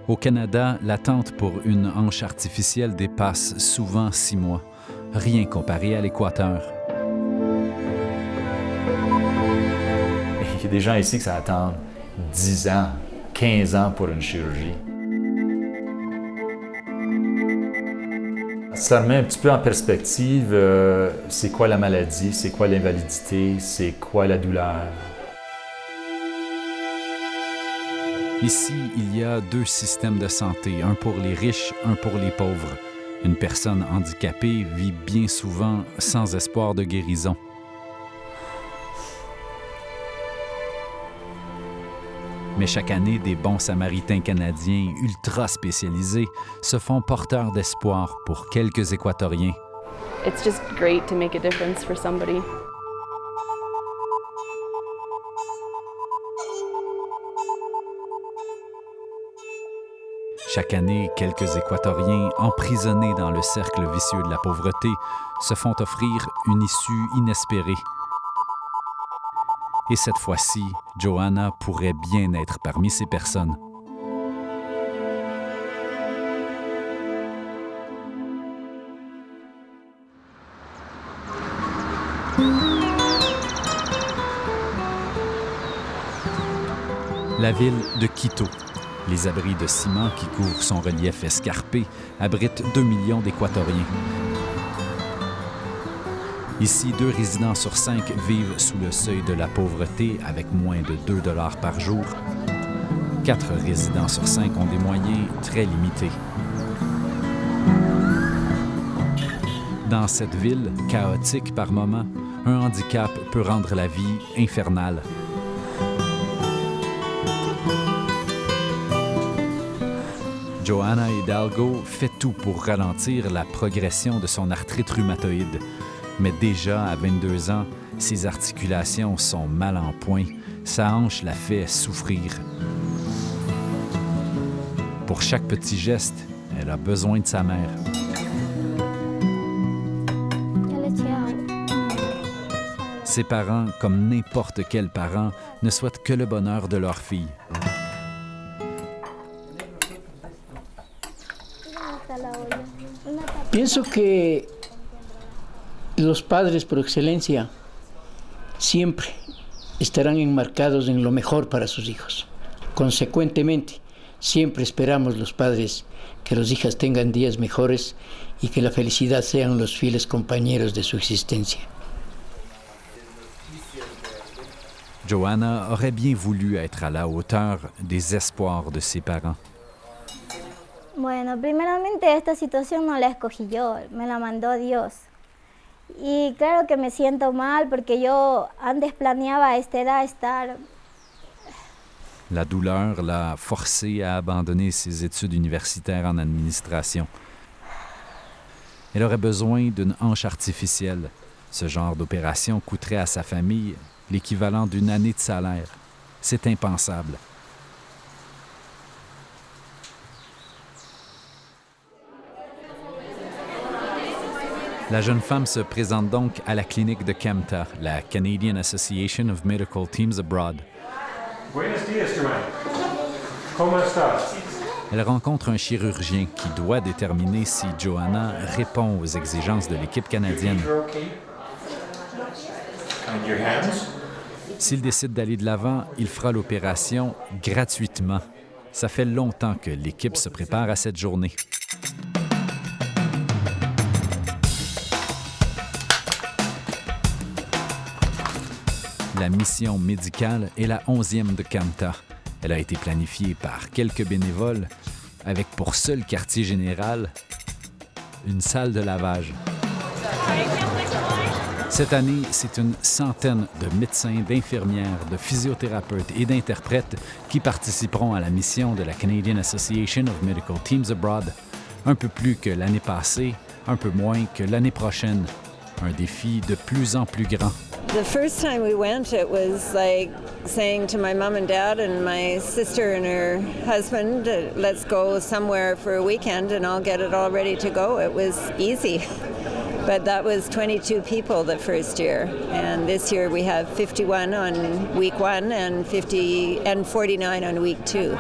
Au Canada, l'attente pour une hanche artificielle dépasse souvent 6 mois, rien comparé à l'Équateur. Il y a des gens ici que ça attend 10 ans, 15 ans pour une chirurgie. Ça remet un petit peu en perspective c'est quoi la maladie, c'est quoi l'invalidité, c'est quoi la douleur. Ici, il y a 2 systèmes de santé, un pour les riches, un pour les pauvres. Une personne handicapée vit bien souvent sans espoir de guérison. Mais chaque année, des bons samaritains canadiens ultra spécialisés se font porteurs d'espoir pour quelques Équatoriens. It's just great to make a difference for somebody. Chaque année, quelques Équatoriens, emprisonnés dans le cercle vicieux de la pauvreté, se font offrir une issue inespérée. Et cette fois-ci, Joanna pourrait bien être parmi ces personnes. La ville de Quito. Les abris de ciment qui couvrent son relief escarpé abritent 2 millions d'Équatoriens. Ici, 2 résidents sur 5 vivent sous le seuil de la pauvreté avec moins de 2 $ par jour. 4 résidents sur 5 ont des moyens très limités. Dans cette ville, chaotique par moments, un handicap peut rendre la vie infernale. Joanna Hidalgo fait tout pour ralentir la progression de son arthrite rhumatoïde. Mais déjà, à 22 ans, ses articulations sont mal en point. Sa hanche la fait souffrir. Pour chaque petit geste, elle a besoin de sa mère. Ses parents, comme n'importe quel parent, ne souhaitent que le bonheur de leur fille. Pienso que los padres por excelencia siempre estarán enmarcados en lo mejor para sus hijos. Consecuentemente, siempre esperamos los padres que los hijos tengan días mejores y que la felicidad sean los fieles compañeros de su existencia. Joanna aurait bien voulu être à la hauteur des espoirs de ses parents. Bueno, primeramente esta situación no la escogí yo, me la mandó Dios. Y claro que me siento mal porque yo antes planeaba a esta edad estar... La douleur l'a forcée à abandonner ses études universitaires en administration. Elle aurait besoin d'une hanche artificielle. Ce genre d'opération coûterait à sa famille l'équivalent d'une année de salaire. C'est impensable. La jeune femme se présente donc à la clinique de CAMTA, la Canadian Association of Medical Teams Abroad. Buenos días, Joanna. ¿Cómo estás? Elle rencontre un chirurgien qui doit déterminer si Joanna répond aux exigences de l'équipe canadienne. And your hands? S'il décide d'aller de l'avant, il fera l'opération gratuitement. Ça fait longtemps que l'équipe se prépare à cette journée. La mission médicale est la 11e de CAMTA. Elle a été planifiée par quelques bénévoles avec pour seul quartier général une salle de lavage. Cette année, c'est une centaine de médecins, d'infirmières, de physiothérapeutes et d'interprètes qui participeront à la mission de la Canadian Association of Medical Teams Abroad. Un peu plus que l'année passée, un peu moins que l'année prochaine. Un défi de plus en plus grand. The first time we went, it was like saying to my mom and dad and my sister and her husband, let's go somewhere for a weekend and I'll get it all ready to go. It was easy. But that was 22 people the first year. And this year we have 51 on week 1 and 49 on week 2.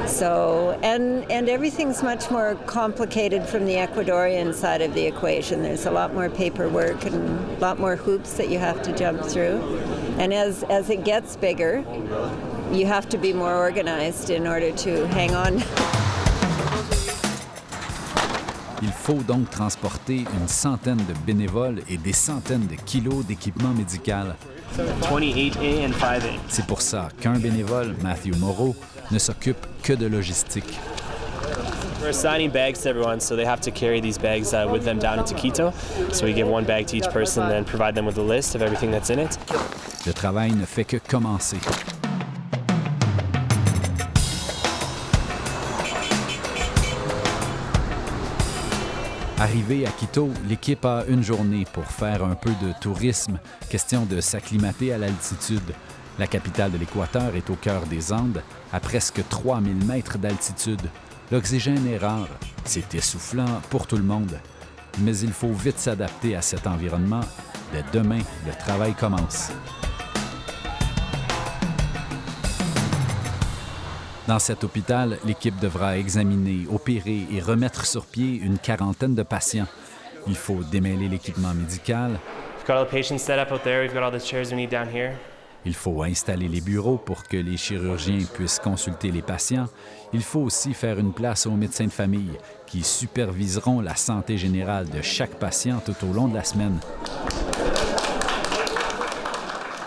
So, and everything's much more complicated from the Ecuadorian side of the equation. There's a lot more paperwork and a lot more hoops that you have to jump through. And as it gets bigger, you have to be more organized in order to hang on. Il faut donc transporter une centaine de bénévoles et des centaines de kilos d'équipement médical. 28A and 5A. C'est pour ça qu'un bénévole, Matthew Moreau, ne s'occupe que de logistique. We're assigning bags to everyone, so they have to carry these bags with them down into Quito. So we give one bag to each person and then provide them with a list of everything that's in it. Le travail ne fait que commencer. Arrivé à Quito, l'équipe a une journée pour faire un peu de tourisme, question de s'acclimater à l'altitude. La capitale de l'Équateur est au cœur des Andes, à presque 3000 mètres d'altitude. L'oxygène est rare, c'est essoufflant pour tout le monde. Mais il faut vite s'adapter à cet environnement. Dès demain, le travail commence. Dans cet hôpital, l'équipe devra examiner, opérer et remettre sur pied une quarantaine de patients. Il faut démêler l'équipement médical. We've got all the patients set up out there. We've got all the chairs we need down here. Il faut installer les bureaux pour que les chirurgiens puissent consulter les patients. Il faut aussi faire une place aux médecins de famille qui superviseront la santé générale de chaque patient tout au long de la semaine.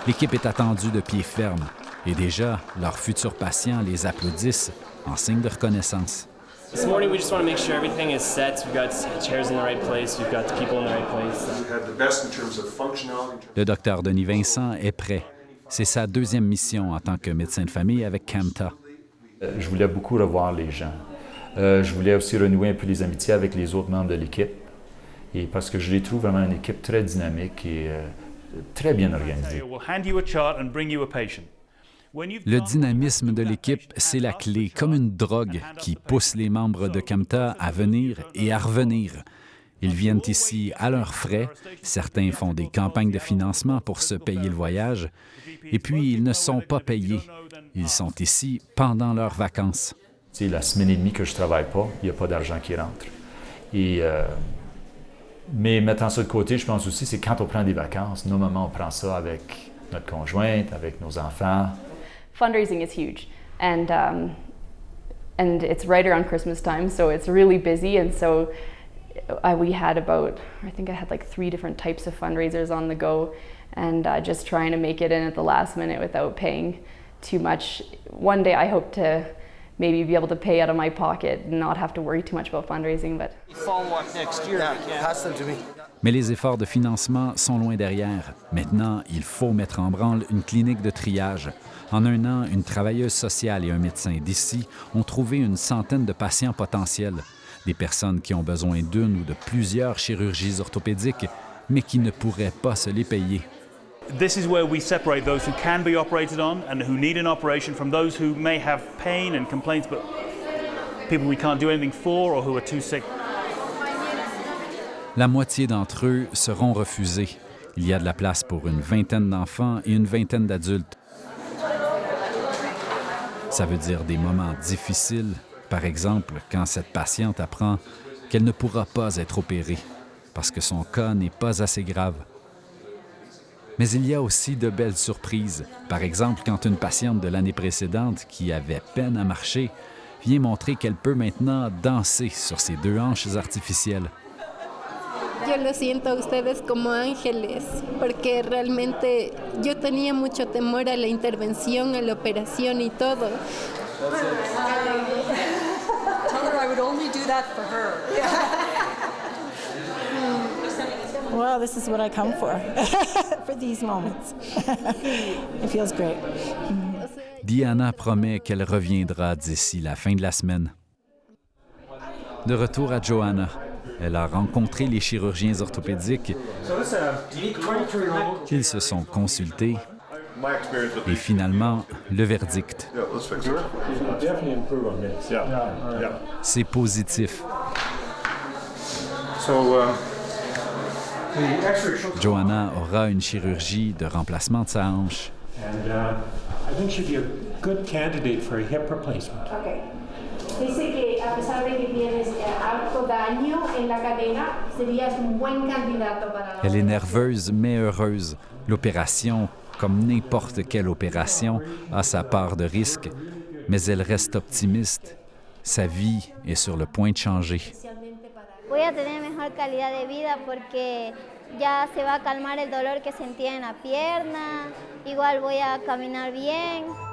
L'équipe est attendue de pied ferme. Et déjà, leurs futurs patients les applaudissent en signe de reconnaissance. This morning, we just want to make sure everything is set. We've got chairs in the right place. We've got the people in the right place. We have the best in terms of functionality. Le docteur Denis Vincent est prêt. C'est sa deuxième mission en tant que médecin de famille avec CAMTA. Je voulais beaucoup revoir les gens. Je voulais aussi renouer un peu les amitiés avec les autres membres de l'équipe. Et parce que je les trouve vraiment une équipe très dynamique et très bien organisée. We'll hand you a chart and bring you a patient. Le dynamisme de l'équipe, c'est la clé, comme une drogue qui pousse les membres de CAMTA à venir et à revenir. Ils viennent ici à leurs frais, certains font des campagnes de financement pour se payer le voyage, et puis ils ne sont pas payés. Ils sont ici pendant leurs vacances. C'est la semaine et demie que je ne travaille pas, il n'y a pas d'argent qui rentre. Mais mettant ça de côté, je pense aussi, c'est quand on prend des vacances, normalement on prend ça avec notre conjointe, avec nos enfants. Fundraising is huge, and it's right around Christmas time, so it's really busy. And so we had I think I had like 3 different types of fundraisers on the go, and just trying to make it in at the last minute without paying too much. One day I hope to maybe be able to pay out of my pocket and not have to worry too much about fundraising. But Mais les efforts de financement sont loin derrière. Maintenant, il faut mettre en branle une clinique de triage. En un an, une travailleuse sociale et un médecin d'ici ont trouvé une centaine de patients potentiels. Des personnes qui ont besoin d'une ou de plusieurs chirurgies orthopédiques, mais qui ne pourraient pas se les payer. This is where we separate those who can be operated on and who need an operation from those who may have pain and complaints, but people we can't do anything for or who are too sick. La moitié d'entre eux seront refusés. Il y a de la place pour une vingtaine d'enfants et une vingtaine d'adultes. Ça veut dire des moments difficiles, par exemple quand cette patiente apprend qu'elle ne pourra pas être opérée parce que son cas n'est pas assez grave. Mais il y a aussi de belles surprises. Par exemple, quand une patiente de l'année précédente qui avait peine à marcher vient montrer qu'elle peut maintenant danser sur ses 2 hanches artificielles. Yo los siento a ustedes como ángeles, porque realmente yo tenía mucho temor a la intervención, a la operación y todo. Tell her I would only do that for her. Well, this is what I come for these moments. It feels great. Diana promet qu'elle reviendra d'ici la fin de la semaine. De retour à Joanna. Elle a rencontré les chirurgiens orthopédiques. Ils se sont consultés. Et finalement, le verdict. C'est positif. Joanna aura une chirurgie de remplacement de sa hanche. I think she'd be a good candidate for a hip replacement. Okay. dice que a pesar de que tienes harto daño en la cadera, serías un buen candidato para la... Elle est nerveuse mais heureuse. L'opération, comme n'importe quelle opération, a sa part de risque, mais elle reste optimiste. Sa vie est sur le point de changer. Voy a tener mejor calidad de vida porque ya se va a calmar el dolor que sentía en la pierna, igual voy a caminar bien.